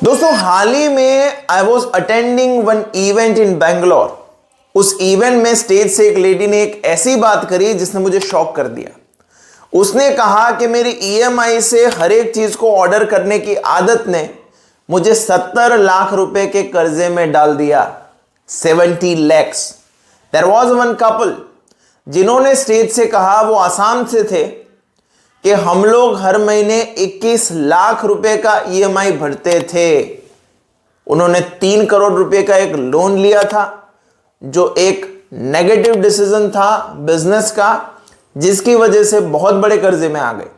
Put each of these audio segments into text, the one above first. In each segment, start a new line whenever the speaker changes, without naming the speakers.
दोस्तों हाल ही में I was attending one event in Bangalore. उस इवेंट में स्टेज से एक लेडी ने एक ऐसी बात करी जिसने मुझे शॉक कर दिया। उसने कहा कि मेरी ईएमआई से हर एक चीज को ऑर्डर करने की आदत ने मुझे 70 लाख रुपए के कर्जे में डाल दिया। 70 lakhs। There was one couple जिन्होंने स्टेज से कहा, वो आसाम से थे, कि हम लोग हर महीने 21 लाख रुपए का ईएमआई भरते थे। उन्होंने 3 करोड़ रुपए का एक लोन लिया था, जो एक नेगेटिव डिसीजन था बिजनेस का, जिसकी वजह से बहुत बड़े कर्जे में आ गए।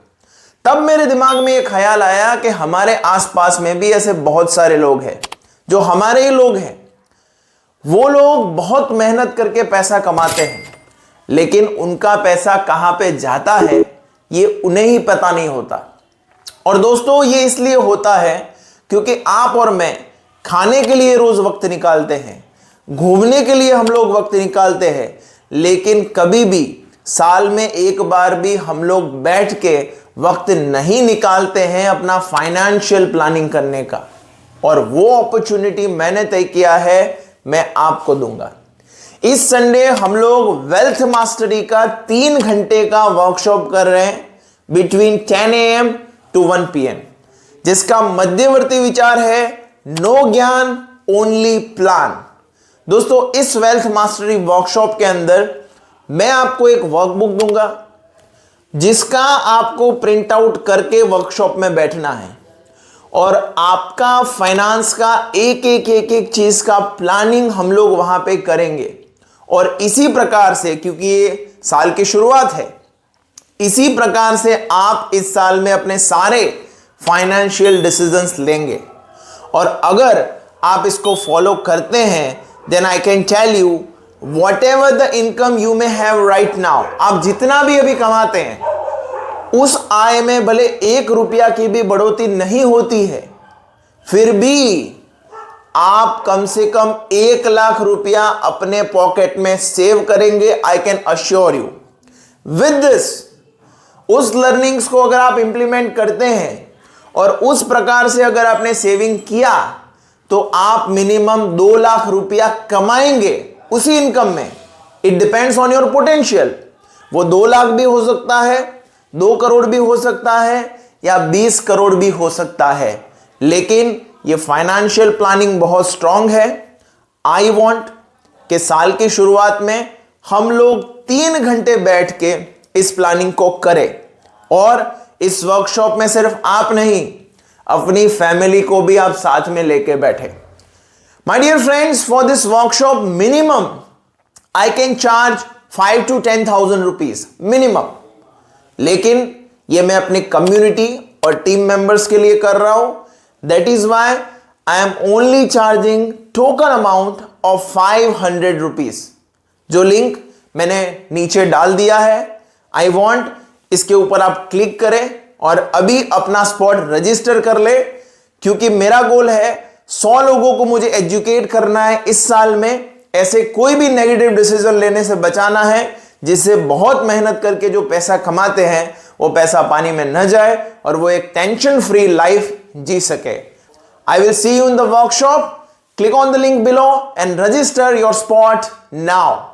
तब मेरे दिमाग में एक ख्याल आया कि हमारे आसपास में भी ऐसे बहुत सारे लोग हैं जो हमारे ही लोग हैं। वो लोग बहुत मेहनत करके पैसा कमाते हैं, लेकिन उनका पैसा कहां पे जाता है ये उन्हें ही पता नहीं होता। और दोस्तों ये इसलिए होता है क्योंकि आप और मैं खाने के लिए रोज वक्त निकालते हैं, घूमने के लिए हम लोग वक्त निकालते हैं, लेकिन कभी भी साल में एक बार भी हम लोग बैठ के वक्त नहीं निकालते हैं अपना फाइनेंशियल प्लानिंग करने का। और वो अपॉर्चुनिटी मैंने तय किया है, मैं आपको दूंगा। इस संडे हम लोग वेल्थ मास्टरी का 3 घंटे का वर्कशॉप कर रहे हैं बिटवीन 10 AM to 1 PM, जिसका मध्यवर्ती विचार है नो ज्ञान ओनली प्लान। दोस्तों इस वेल्थ मास्टरी वर्कशॉप के अंदर मैं आपको एक वर्कबुक दूंगा, जिसका आपको प्रिंट आउट करके वर्कशॉप में बैठना है और आपका फाइनेंस का एक चीज का प्लानिंग हम लोग वहां पे करेंगे। और इसी प्रकार से, क्योंकि ये साल की शुरुआत है, इसी प्रकार से आप इस साल में अपने सारे फाइनेंशियल डिसीजंस लेंगे। और अगर आप इसको फॉलो करते हैं, then I can tell you whatever the income you may have right now, आप जितना भी अभी कमाते हैं, उस आय में भले 1 रुपया की भी बढ़ोतरी नहीं होती है, फिर भी आप कम से कम 1 लाख रुपया अपने पॉकेट में सेव करेंगे। I can assure you with this. उस लर्निंग्स को अगर आप इंप्लीमेंट करते हैं और उस प्रकार से अगर आपने सेविंग किया, तो आप मिनिमम 2 लाख रुपया कमाएंगे उसी इनकम में। It depends on your potential. वो 2 लाख भी हो सकता है, 2 करोड़ भी हो सकता है, या 20 करोड़ भी हो सकता है, लेकिन ये फाइनेंशियल प्लानिंग बहुत स्ट्रांग है। आई वॉन्ट कि साल की शुरुआत में हम लोग 3 घंटे बैठ के इस प्लानिंग को करें। और इस वर्कशॉप में सिर्फ आप नहीं, अपनी फैमिली को भी आप साथ में लेके बैठे। My dear friends, for this workshop minimum I can charge 5 to 10,000 rupees minimum. लेकिन ये मैं अपनी कम्युनिटी और टीम मेंबर्स के लिए कर रहा हूं। That is why I am only charging token amount of 500 rupees, जो लिंक मैंने नीचे डाल दिया है। I want इसके ऊपर आप क्लिक करें और अभी अपना स्पॉट रजिस्टर कर ले, क्योंकि मेरा गोल है 100 लोगों को मुझे एजुकेट करना है इस साल में। ऐसे कोई भी नेगेटिव डिसीजन लेने से बचाना है, जिससे बहुत मेहनत करके जो पैसा कमाते हैं वो पैसा पानी में न जाए और वो एक टेंशन फ्री लाइफ जी सके। I will see you in the workshop. Click on the link below and register your spot now.